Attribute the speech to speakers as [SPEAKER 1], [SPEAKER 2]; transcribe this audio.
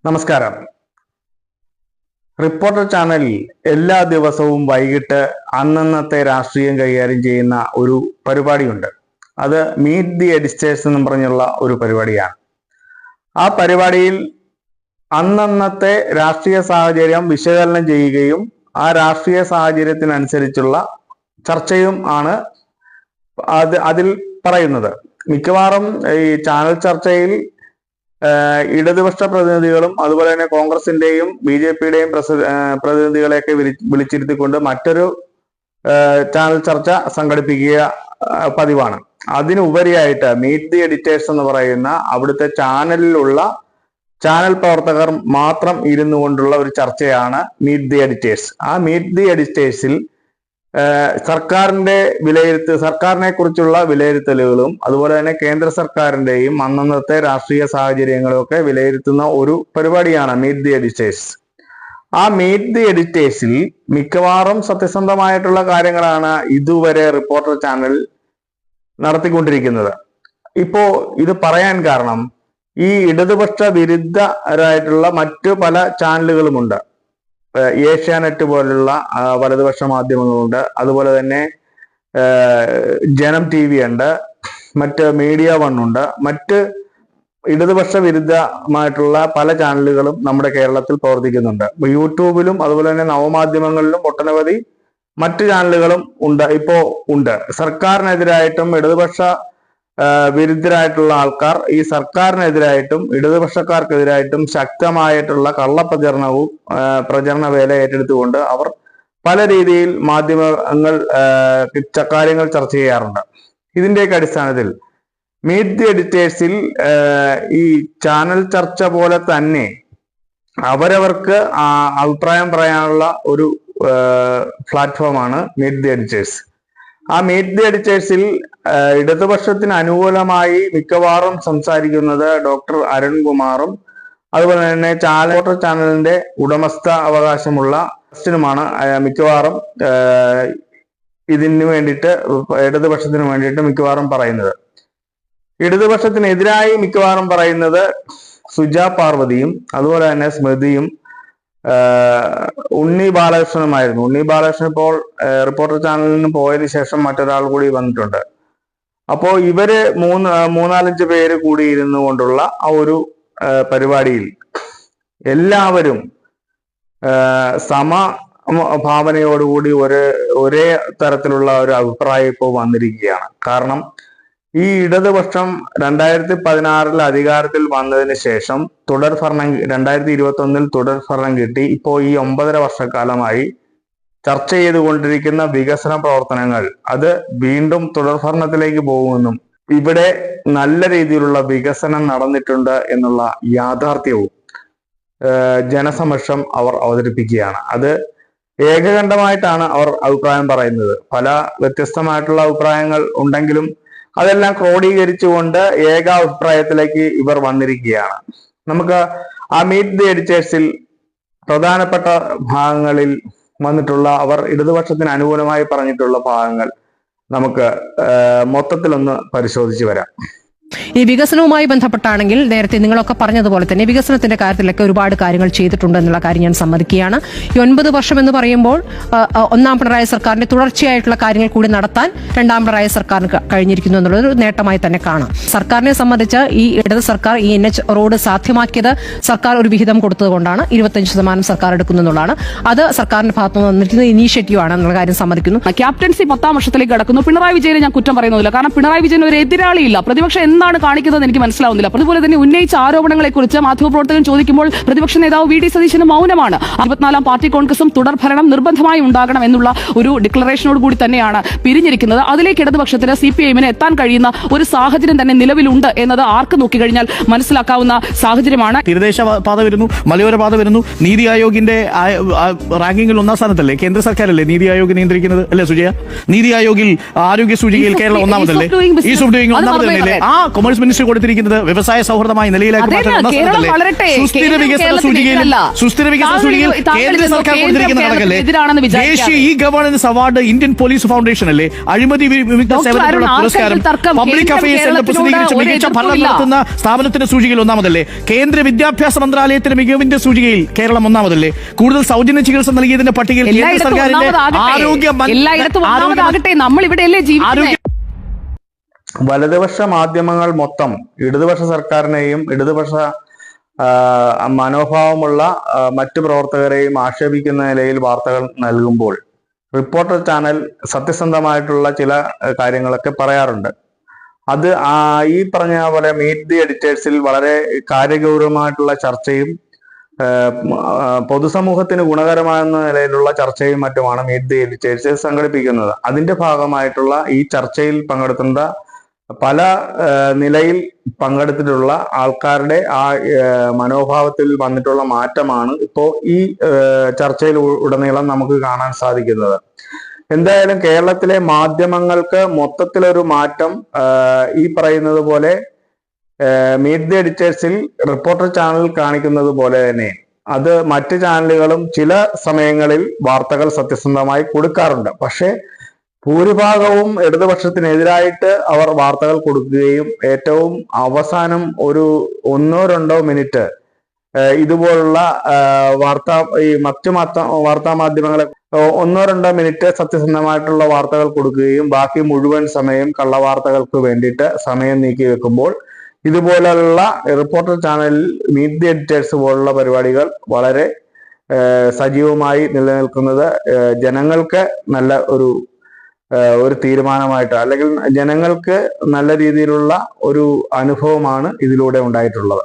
[SPEAKER 1] നമസ്കാരം. റിപ്പോർട്ടർ ചാനലിൽ എല്ലാ ദിവസവും വൈകിട്ട് അന്നന്നത്തെ രാഷ്ട്രീയം കൈകാര്യം ചെയ്യുന്ന ഒരു പരിപാടിയുണ്ട്. അത് മീറ്റ് ദി എഡിറ്റേഴ്സ് എന്ന് പറഞ്ഞുള്ള ഒരു പരിപാടിയാണ്. ആ പരിപാടിയിൽ അന്നന്നത്തെ രാഷ്ട്രീയ സാഹചര്യം വിശകലനം ചെയ്യുകയും ആ രാഷ്ട്രീയ സാഹചര്യത്തിനനുസരിച്ചുള്ള ചർച്ചയും ആണ് അതിൽ പറയുന്നത്. മിക്കവാറും ഈ ചാനൽ ചർച്ചയിൽ ഇടതുപക്ഷ പ്രതിനിധികളും അതുപോലെ തന്നെ കോൺഗ്രസിന്റെയും BJPയുടെയും പ്രതിനിധികളെയൊക്കെ വിളിച്ചിരുത്തിക്കൊണ്ട് മറ്റൊരു ചാനൽ ചർച്ച സംഘടിപ്പിക്കുക പതിവാണ്. അതിനുപരിയായിട്ട് മീറ്റ് ദി എഡിറ്റേഴ്സ് എന്ന് പറയുന്ന അവിടുത്തെ ചാനലിലുള്ള ചാനൽ പ്രവർത്തകർ മാത്രം ഇരുന്നു കൊണ്ടുള്ള ഒരു ചർച്ചയാണ് മീറ്റ് ദി എഡിറ്റേഴ്സ്. ആ മീറ്റ് ദി എഡിറ്റേഴ്സിൽ സർക്കാരിനെ കുറിച്ചുള്ള വിലയിരുത്തലുകളും അതുപോലെ തന്നെ കേന്ദ്ര സർക്കാരിന്റെയും അന്നന്നത്തെ രാഷ്ട്രീയ സാഹചര്യങ്ങളും ഒക്കെ വിലയിരുത്തുന്ന ഒരു പരിപാടിയാണ് മീറ്റ് ദി എഡിറ്റേഴ്സ്. ആ മീറ്റ് ദി എഡിറ്റേഴ്സിൽ മിക്കവാറും സത്യസന്ധമായിട്ടുള്ള കാര്യങ്ങളാണ് ഇതുവരെ റിപ്പോർട്ടർ ചാനൽ നടത്തിക്കൊണ്ടിരിക്കുന്നത്. ഇപ്പോ ഇത് പറയാൻ കാരണം ഈ ഇടതുപക്ഷ വിരുദ്ധരായിട്ടുള്ള മറ്റു പല ചാനലുകളുമുണ്ട്. ഏഷ്യാനെറ്റ് പോലുള്ള വലതുപക്ഷ മാധ്യമങ്ങളുണ്ട്, അതുപോലെ തന്നെ ജനം TV ഉണ്ട്, മറ്റ് മീഡിയ വൺ ഉണ്ട്, മറ്റ് ഇടതുപക്ഷ വിരുദ്ധമായിട്ടുള്ള പല ചാനലുകളും നമ്മുടെ കേരളത്തിൽ പ്രവർത്തിക്കുന്നുണ്ട്. യൂട്യൂബിലും അതുപോലെ തന്നെ നവമാധ്യമങ്ങളിലും ഒട്ടനവധി മറ്റു ചാനലുകളും ഉണ്ട്. സർക്കാരിനെതിരായിട്ടും ഇടതുപക്ഷ വിരുദ്ധരായിട്ടുള്ള ആൾക്കാർ ഈ സർക്കാരിനെതിരായിട്ടും ഇടതുപക്ഷക്കാർക്കെതിരായിട്ടും ശക്തമായിട്ടുള്ള പ്രചരണ വേല ഏറ്റെടുത്തുകൊണ്ട് അവർ പല രീതിയിൽ മാധ്യമങ്ങൾ കാര്യങ്ങൾ ചർച്ച ചെയ്യാറുണ്ട്. ഇതിന്റെയൊക്കെ അടിസ്ഥാനത്തിൽ മീറ്റ് ദി എഡിറ്റേഴ്സിൽ ഈ ചാനൽ ചർച്ച പോലെ തന്നെ അവരവർക്ക് അഭിപ്രായം പറയാനുള്ള ഒരു പ്ലാറ്റ്ഫോമാണ് മീറ്റ് ദി എഡിറ്റേഴ്സ്. ആ മീറ്റ് ദി എഡിറ്റേഴ്സിൽ ഇടതുപക്ഷത്തിന് അനുകൂലമായി മിക്കവാറും സംസാരിക്കുന്നത് ഡോക്ടർ അരുൺകുമാറും അതുപോലെ തന്നെ റിപ്പോർട്ടർ ചാനലിന്റെ ഉടമസ്ഥ അവകാശമുള്ള നുമാണ് മിക്കവാറും ഇതിന് വേണ്ടിയിട്ട് ഇടതുപക്ഷത്തിന് വേണ്ടിയിട്ട് മിക്കവാറും പറയുന്നത്. ഇടതുപക്ഷത്തിനെതിരായി മിക്കവാറും പറയുന്നത് സുജ പാർവതിയും അതുപോലെ തന്നെ സ്മൃതിയും ഉണ്ണി ബാലകൃഷ്ണനുമായിരുന്നു. ഉണ്ണി ബാലകൃഷ്ണൻ ഇപ്പോൾ റിപ്പോർട്ടർ ചാനലിൽ നിന്ന് പോയതിനു ശേഷം മറ്റൊരാൾ കൂടി വന്നിട്ടുണ്ട്. അപ്പോ ഇവര് മൂന്നാലഞ്ച് പേര് കൂടി ഇരുന്നു കൊണ്ടുള്ള ആ ഒരു പരിപാടിയിൽ എല്ലാവരും സമഭാവനയോടുകൂടി ഒരേ തരത്തിലുള്ള ഒരു അഭിപ്രായം ഇപ്പോൾ വന്നിരിക്കുകയാണ്. കാരണം ഈ ഇടതുപക്ഷം 2016 അധികാരത്തിൽ വന്നതിന് ശേഷം 2021 തുടർ ഭരണം കിട്ടി. ഇപ്പോൾ ഈ 9.5 വർഷക്കാലമായി ചർച്ച ചെയ്തുകൊണ്ടിരിക്കുന്ന വികസന പ്രവർത്തനങ്ങൾ അത് വീണ്ടും തുടർഭരണത്തിലേക്ക് പോകുമെന്നും ഇവിടെ നല്ല രീതിയിലുള്ള വികസനം നടന്നിട്ടുണ്ട് എന്നുള്ള യാഥാർത്ഥ്യവും ജനസമക്ഷം അവർ അവതരിപ്പിക്കുകയാണ്. അത് ഏകകണ്ഠമായിട്ടാണ് അവർ അഭിപ്രായം പറയുന്നത്. പല വ്യത്യസ്തമായിട്ടുള്ള അഭിപ്രായങ്ങൾ ഉണ്ടെങ്കിലും അതെല്ലാം ക്രോഡീകരിച്ചുകൊണ്ട് ഏകാഭിപ്രായത്തിലേക്ക് ഇവർ വന്നിരിക്കുകയാണ്. നമുക്ക് ആ മീറ്റ് ദി എഡിറ്റേഴ്സിൽ പ്രധാനപ്പെട്ട ഭാഗങ്ങളിൽ വന്നിട്ടുള്ള അവർ ഇടതുപക്ഷത്തിന് അനുകൂലമായി പറഞ്ഞിട്ടുള്ള ഭാഗങ്ങൾ നമുക്ക് മൊത്തത്തിലൊന്ന് പരിശോധിച്ച് വരാം.
[SPEAKER 2] ഈ വികസനവുമായി ബന്ധപ്പെട്ടാണെങ്കിൽ നേരത്തെ നിങ്ങളൊക്കെ പറഞ്ഞതുപോലെ തന്നെ വികസനത്തിന്റെ കാര്യത്തിലൊക്കെ ഒരുപാട് കാര്യങ്ങൾ ചെയ്തിട്ടുണ്ട് എന്നുള്ള കാര്യം ഞാൻ സമ്മതിക്കുകയാണ്. ഈ 9 വർഷം എന്ന് പറയുമ്പോൾ ഒന്നാം പിണറായി സർക്കാരിന്റെ തുടർച്ചയായിട്ടുള്ള കാര്യങ്ങൾ കൂടി നടത്താൻ രണ്ടാം പിണറായി സർക്കാരിന് കഴിഞ്ഞിരിക്കുന്നു എന്നുള്ളൊരു നേട്ടമായി തന്നെ കാണാം. സർക്കാരിനെ സംബന്ധിച്ച് ഈ ഇടത് സർക്കാർ ഈ NH റോഡ് സാധ്യമാക്കിയത് സർക്കാർ ഒരു വിഹിതം കൊടുത്തതുകൊണ്ടാണ്. 25% സർക്കാർ എടുക്കുന്നു എന്നുള്ളതാണ്. അത് സർക്കാരിന്റെ ഭാഗത്തുനിന്ന് വന്നിരിക്കുന്ന ഇനീഷ്യേറ്റീവ് ആണ് എന്നുള്ള കാര്യം സമ്മതിക്കുന്നു.
[SPEAKER 3] ക്യാപ്റ്റൻസി 10ാം വർഷത്തിലേക്ക് കടക്കുന്നു. പിണറായി വിജയനെ ഞാൻ കുറ്റം പറയുന്നില്ല. കാരണം പിണറായി വിജയൻ ഒരു എതിരാളിയില്ല. പ്രതിപക്ഷം എന്താണ് കാണിക്കുന്നത് എനിക്ക് മനസ്സിലാവുന്നില്ല. അതുപോലെ തന്നെ ഉന്നയിച്ച ആരോപണങ്ങളെ കുറിച്ച് മാധ്യമപ്രവർത്തകൻ ചോദിക്കുമ്പോൾ പ്രതിപക്ഷ നേതാവ് VD സതീശന് മൗനമാണ്. 24ാം പാർട്ടി കോൺഗ്രസും തുടർഭരണം നിർബന്ധമായി ഉണ്ടാകണം എന്നുള്ള ഒരു ഡിക്ലറേഷനോട് കൂടി തന്നെയാണ് പിരിഞ്ഞിരിക്കുന്നത്. അതിലേക്ക് ഇടതുപക്ഷത്തിന് CPIM എത്താൻ കഴിയുന്ന ഒരു സാഹചര്യം തന്നെ നിലവിലുണ്ട് എന്നത് ആർക്ക് നോക്കിക്കഴിഞ്ഞാൽ മനസ്സിലാക്കാവുന്ന സാഹചര്യമാണ്.
[SPEAKER 4] തീരദേശ പാത വരുന്നു, മലയോര പാത വരുന്നു. നീതി ആയോഗിന്റെ റാങ്കിങ്ങിൽ 1ാം സ്ഥാനത്തല്ലേ? കേന്ദ്ര സർക്കാരല്ലേ നീതി ആയോഗ് നിയന്ത്രിക്കുന്നത് അല്ലേ സുജയ? നീതി ആയോഗിൽ ആരോഗ്യ സൂചികയിൽ കേരളം 1ാമതല്ലേ? ഈസ് ഓഫ് ഡൂയിങ് 1ാമതല്ലേ? ആ കൊമേഴ്സ് മിനിസ്റ്റർ കൊടുത്തിരിക്കുന്നത് വ്യവസായ സൗഹൃദമായ നിലയിലേക്ക്
[SPEAKER 3] അതേ,
[SPEAKER 4] മാറ്റാൻ ഒന്നാം
[SPEAKER 3] കേരളം
[SPEAKER 4] സ്ഥാനത്തല്ലേ?
[SPEAKER 3] വളരട്ടെ.
[SPEAKER 4] സുസ്ഥിര
[SPEAKER 3] കേന്ദ്രം
[SPEAKER 4] വികസന
[SPEAKER 3] കേരളത്തിന്
[SPEAKER 4] സൂചികയിൽ
[SPEAKER 3] എതിരല്ല.
[SPEAKER 4] സുസ്ഥിര വികസന സൂചികയിൽ
[SPEAKER 3] താങ്കൾ
[SPEAKER 4] കേന്ദ്ര
[SPEAKER 3] ഇതൊന്നും
[SPEAKER 4] സർക്കാർ
[SPEAKER 3] കേന്ദ്രം
[SPEAKER 4] കൊടുത്തിരിക്കുന്ന നടക്കല്ലേ?
[SPEAKER 3] കേരളത്തിനെതിരാണെന്ന് വിചാരിക്കാതെ.
[SPEAKER 4] ദേശീയ E governance award Indian police foundation അല്ലേ? അഴിമതി വിരുദ്ധ
[SPEAKER 3] ഡോക്ടർ
[SPEAKER 4] സേവനത്തിനുള്ള
[SPEAKER 3] അരുൺ,
[SPEAKER 4] പുരസ്കാരം
[SPEAKER 3] ആർക്കെങ്കിലും തർക്കം?
[SPEAKER 4] പബ്ലിക്
[SPEAKER 3] കേന്ദ്രം
[SPEAKER 4] അഫയേഴ്സ് എന്ന്
[SPEAKER 3] കേരളത്തിനോട്
[SPEAKER 4] പ്രസിദ്ധീകരിച്ച
[SPEAKER 3] ഒരു
[SPEAKER 4] മികച്ച ഭരണം
[SPEAKER 3] എതിർപ്പുമില്ല.
[SPEAKER 4] നടത്തുന്ന സ്ഥാപനത്തിന്റെ സൂചികയിൽ ഒന്നാമതല്ലേ? കേന്ദ്ര വിദ്യാഭ്യാസ മന്ത്രാലയത്തിന്റെ മികവിന്റെ സൂചികയിൽ കേരളം ഒന്നാമതല്ലേ? കൂടുതൽ സൗജന്യ ചികിത്സ നൽകിയതിന്റെ പട്ടികയിൽ കേന്ദ്ര
[SPEAKER 3] എല്ലായിടത്തും
[SPEAKER 4] സർക്കാരിന്റെ
[SPEAKER 3] എല്ലായിടത്തും ഒന്നാമതാകട്ടെ. നമ്മൾ ഇവിടെയല്ലേ ജീവിക്കുന്നത്?
[SPEAKER 1] വലതുപക്ഷ മാധ്യമങ്ങൾ മൊത്തം ഇടതുപക്ഷ സർക്കാരിനെയും ഇടതുപക്ഷ മനോഭാവമുള്ള മറ്റു പ്രവർത്തകരെയും ആക്ഷേപിക്കുന്ന നിലയിൽ വാർത്തകൾ നൽകുമ്പോൾ റിപ്പോർട്ടർ ചാനൽ സത്യസന്ധമായിട്ടുള്ള ചില കാര്യങ്ങളൊക്കെ പറയാറുണ്ട്. അത് ഈ പറഞ്ഞ പോലെ മീറ്റ് ദി എഡിറ്റേഴ്സിൽ വളരെ കാര്യഗൗരവമായിട്ടുള്ള ചർച്ചയും പൊതുസമൂഹത്തിന് ഗുണകരമാകുന്ന നിലയിലുള്ള ചർച്ചയും മറ്റുമാണ് മീറ്റ് ദി എഡിറ്റേഴ്സ് സംഘടിപ്പിക്കുന്നത്. അതിന്റെ ഭാഗമായിട്ടുള്ള ഈ ചർച്ചയിൽ പങ്കെടുക്കുന്ന പല നിലയിൽ പങ്കെടുത്തിട്ടുള്ള ആൾക്കാരുടെ ആ മനോഭാവത്തിൽ വന്നിട്ടുള്ള മാറ്റമാണ് ഇപ്പോൾ ഈ ചർച്ചയിൽ ഉടനീളം നമുക്ക് കാണാൻ സാധിക്കുന്നത്. എന്തായാലും കേരളത്തിലെ മാധ്യമങ്ങൾക്ക് മൊത്തത്തിലൊരു മാറ്റം ഈ പറയുന്നത് പോലെ മീറ്റ് ദി എഡിറ്റേഴ്സിൽ റിപ്പോർട്ടർ ചാനൽ കാണിക്കുന്നത് പോലെ തന്നെ അത് മറ്റ് ചാനലുകളും ചില സമയങ്ങളിൽ വാർത്തകൾ സത്യസന്ധമായി കൊടുക്കാറുണ്ട്. പക്ഷേ ഭൂരിഭാഗവും ഇടതുപക്ഷത്തിനെതിരായിട്ട് അവർ വാർത്തകൾ കൊടുക്കുകയും ഏറ്റവും അവസാനം ഒരു 1-2 മിനിറ്റ് ഇതുപോലുള്ള മറ്റു വാർത്താ മാധ്യമങ്ങളെ 1-2 മിനിറ്റ് സത്യസന്ധമായിട്ടുള്ള വാർത്തകൾ കൊടുക്കുകയും ബാക്കി മുഴുവൻ സമയം കള്ളവാർത്തകൾക്ക് വേണ്ടിയിട്ട് സമയം നീക്കി വെക്കുമ്പോൾ ഇതുപോലുള്ള റിപ്പോർട്ടർ ചാനലിൽ മീറ്റ് ദി എഡിറ്റേഴ്സ് പോലുള്ള പരിപാടികൾ വളരെ സജീവമായി നിലനിൽക്കുന്നത് ജനങ്ങൾക്ക് നല്ല ഒരു തീരുമാനമായിട്ട്, അല്ലെങ്കിൽ ജനങ്ങൾക്ക് നല്ല രീതിയിലുള്ള ഒരു അനുഭവമാണ് ഇതിലൂടെ ഉണ്ടായിട്ടുള്ളത്.